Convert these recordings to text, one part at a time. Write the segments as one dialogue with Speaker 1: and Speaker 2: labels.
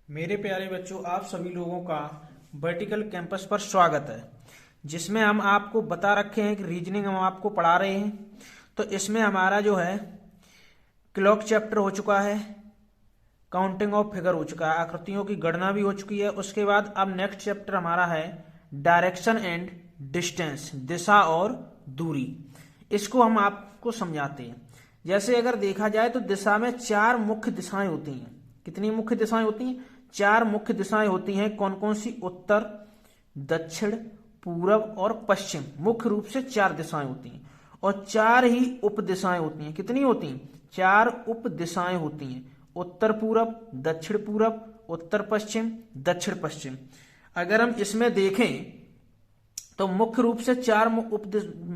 Speaker 1: मेरे प्यारे बच्चों, आप सभी लोगों का वर्टिकल कैंपस पर स्वागत है। जिसमें हम आपको बता रखे हैं कि रीजनिंग हम आपको पढ़ा रहे हैं। तो इसमें हमारा जो है क्लॉक चैप्टर हो चुका है, काउंटिंग ऑफ फिगर हो चुका है, आकृतियों की गणना भी हो चुकी है। उसके बाद अब नेक्स्ट चैप्टर हमारा है डायरेक्शन एंड डिस्टेंस, दिशा और दूरी। इसको हम आपको समझाते हैं। जैसे अगर देखा जाए तो दिशा में चार मुख्य दिशाएं होती हैं। कितनी मुख्य दिशाएं होती हैं? चार मुख्य दिशाएं होती हैं। कौन कौन सी? उत्तर, दक्षिण, पूरब और पश्चिम। मुख्य रूप से चार दिशाएं होती हैं और चार ही उप दिशाएं होती हैं। कितनी होती हैं? चार उप दिशाएं होती हैं। उत्तर पूरब, दक्षिण पूरब, उत्तर पश्चिम, दक्षिण पश्चिम। अगर हम इसमें देखें तो मुख्य रूप से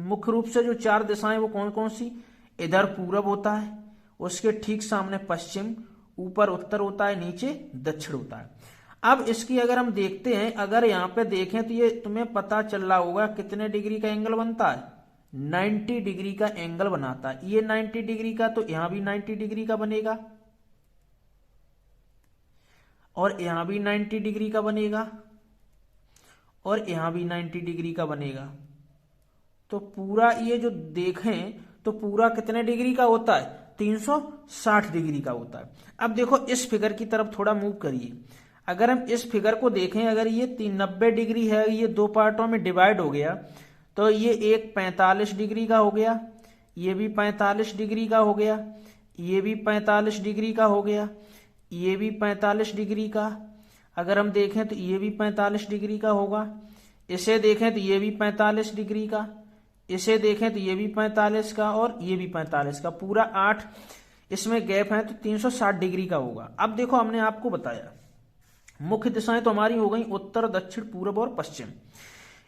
Speaker 1: मुख्य रूप से जो चार दिशाएं वो कौन कौन सी? इधर पूरब होता है, उसके ठीक सामने पश्चिम, ऊपर उत्तर होता है, नीचे दक्षिण होता है। अब इसकी अगर हम देखते हैं, अगर यहाँ पे देखें तो ये तुम्हें पता चल रहा होगा कितने डिग्री का एंगल बनता है? 90 डिग्री का एंगल बनाता है। ये 90 डिग्री का, तो यहां भी 90 डिग्री का बनेगा और यहां भी 90 डिग्री का बनेगा और यहां भी 90 डिग्री का बनेगा। तो पूरा ये जो देखें तो पूरा कितने डिग्री का होता है? 360 डिग्री का होता है। अब देखो इस फिगर की तरफ थोड़ा मूव करिए। अगर हम इस फिगर को देखें, अगर ये 90 डिग्री है, ये दो पार्टों में डिवाइड हो गया, तो ये एक 45 डिग्री का हो गया, ये भी 45 डिग्री का हो गया, ये भी 45 डिग्री का हो गया, ये भी 45 डिग्री का। अगर हम देखें तो ये भी 45 डिग्री का होगा। इसे देखें तो ये भी 45 डिग्री का, इसे देखें तो ये भी 45 का और ये भी 45 का। पूरा 8 इसमें गैप है, तो 360 डिग्री का होगा। अब देखो हमने आपको बताया मुख्य दिशाएं तो हमारी हो गई उत्तर, दक्षिण, पूरब और पश्चिम।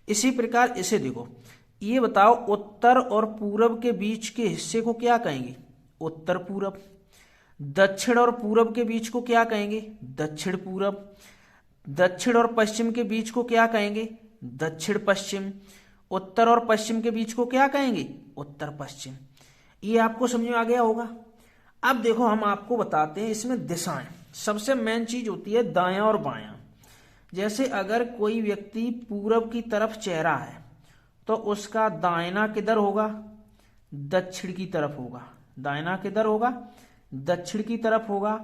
Speaker 1: इसी प्रकार इसे देखो, ये बताओ उत्तर और पूरब के बीच के हिस्से को क्या कहेंगे? उत्तर पूरब। दक्षिण और पूरब के बीच को क्या कहेंगे? दक्षिण पूरब। दक्षिण और पश्चिम के बीच को क्या कहेंगे? दक्षिण पश्चिम। उत्तर और पश्चिम के बीच को क्या कहेंगे? उत्तर पश्चिम। ये आपको समझ में आ गया होगा। अब देखो हम आपको बताते हैं इसमें दिशाएं। सबसे मेन चीज होती है दायां और बायां। जैसे अगर कोई व्यक्ति पूरब की तरफ चेहरा है तो उसका दाहिना किधर होगा? दक्षिण की तरफ होगा। दाहिना किधर होगा? दक्षिण की तरफ होगा।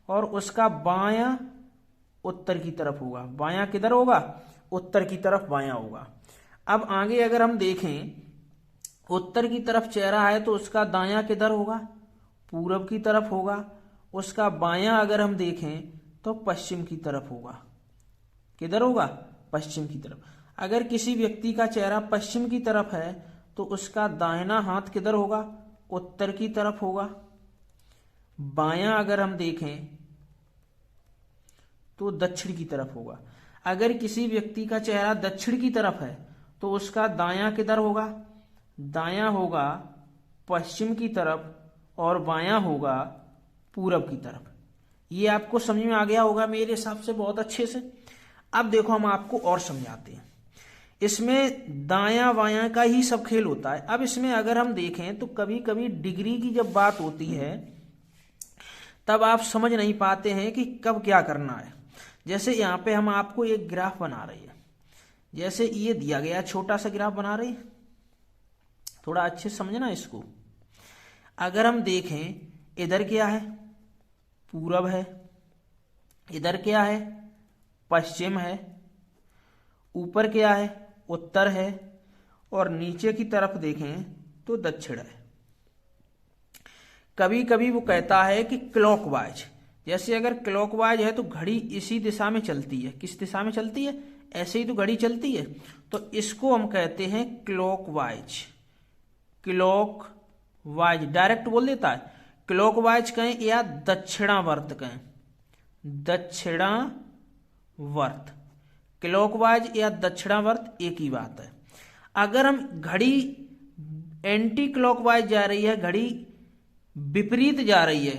Speaker 1: और उसका बायां उत्तर की तरफ होगा। बायां किधर होगा? उत्तर की तरफ बायां होगा। अब आगे अगर हम देखें, उत्तर की तरफ चेहरा है तो उसका दायां किधर होगा? पूरब की तरफ होगा। उसका बायां अगर हम देखें तो पश्चिम की तरफ होगा। किधर होगा? पश्चिम की तरफ। अगर किसी व्यक्ति का चेहरा पश्चिम की तरफ है तो उसका दाहिना हाथ किधर होगा? उत्तर की तरफ होगा। बायां अगर हम देखें तो दक्षिण की तरफ होगा। अगर किसी व्यक्ति का चेहरा दक्षिण की तरफ है तो उसका दायां किधर होगा? दायां होगा पश्चिम की तरफ और बायां होगा पूरब की तरफ। ये आपको समझ में आ गया होगा मेरे हिसाब से बहुत अच्छे से। अब देखो हम आपको और समझाते हैं। इसमें दायां बायां का ही सब खेल होता है। अब इसमें अगर हम देखें तो कभी कभी डिग्री की जब बात होती है तब आप समझ नहीं पाते हैं कि कब क्या करना है। जैसे यहाँ पे हम आपको एक ग्राफ बना रहे हैं। जैसे ये दिया गया छोटा सा ग्राफ बना रहे हैं, थोड़ा अच्छे से समझना इसको। अगर हम देखें इधर क्या है? पूरब है। इधर क्या है? पश्चिम है। ऊपर क्या है? उत्तर है। और नीचे की तरफ देखें तो दक्षिण है। कभी कभी वो कहता है कि क्लॉकवाइज। जैसे अगर क्लॉकवाइज है तो घड़ी इसी दिशा में चलती है। किस दिशा में चलती है? ऐसे ही तो घड़ी चलती है। तो इसको हम कहते हैं क्लॉकवाइज। क्लॉकवाइज डायरेक्ट बोल देता है। क्लॉकवाइज कहें या दक्षिणावर्त कहें। दक्षिणावर्त, क्लॉकवाइज या दक्षिणावर्त एक ही बात है। अगर हम घड़ी एंटी क्लॉकवाइज जा रही है, घड़ी विपरीत जा रही है।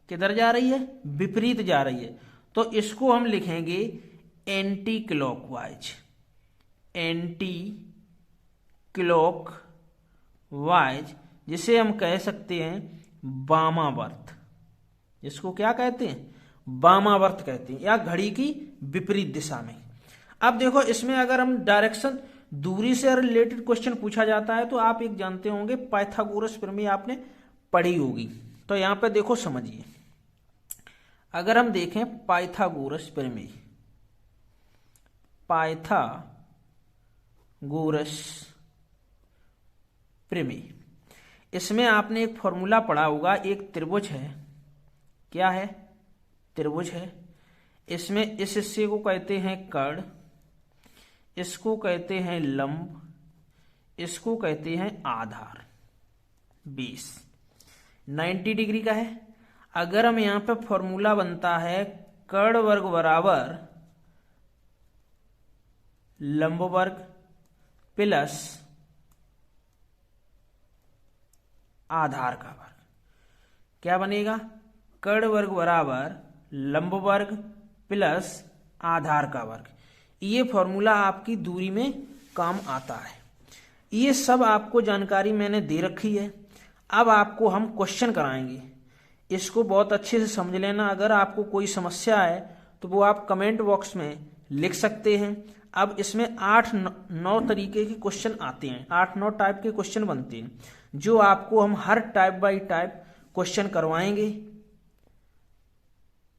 Speaker 1: किधर जा रही है? विपरीत जा रही है। तो इसको हम लिखेंगे एंटी क्लॉकवाइज। एंटी क्लॉकवाइज, जिसे हम कह सकते हैं वामावर्त। इसको क्या कहते हैं? वामावर्त कहते हैं, या घड़ी की विपरीत दिशा में। अब देखो इसमें अगर हम डायरेक्शन दूरी से रिलेटेड क्वेश्चन पूछा जाता है तो आप एक जानते होंगे पाइथागोरस प्रमेय आपने पढ़ी होगी। तो यहां पे देखो समझिए, अगर हम देखें पाइथागोरस प्रमेय, पाइथागोरस प्रमेय, इसमें आपने एक फॉर्मूला पढ़ा होगा। एक त्रिभुज है, क्या है? त्रिभुज है। इसमें इस हिस्से को कहते हैं कर्ण, इसको कहते हैं लंब, इसको कहते हैं आधार। 90 डिग्री का है। अगर हम यहां पे फॉर्मूला बनता है कर्ण वर्ग बराबर लंब वर्ग प्लस आधार का वर्ग, क्या बनेगा? कर्ण वर्ग बराबर लंब वर्ग प्लस आधार का वर्ग। ये फॉर्मूला आपकी दूरी में काम आता है। ये सब आपको जानकारी मैंने दे रखी है। अब आपको हम क्वेश्चन कराएंगे, इसको बहुत अच्छे से समझ लेना। अगर आपको कोई समस्या है तो वो आप कमेंट बॉक्स में लिख सकते हैं। अब इसमें 8-9 तरीके के क्वेश्चन आते हैं, 8-9 टाइप के क्वेश्चन बनते हैं, जो आपको हम हर टाइप बाय टाइप क्वेश्चन करवाएंगे।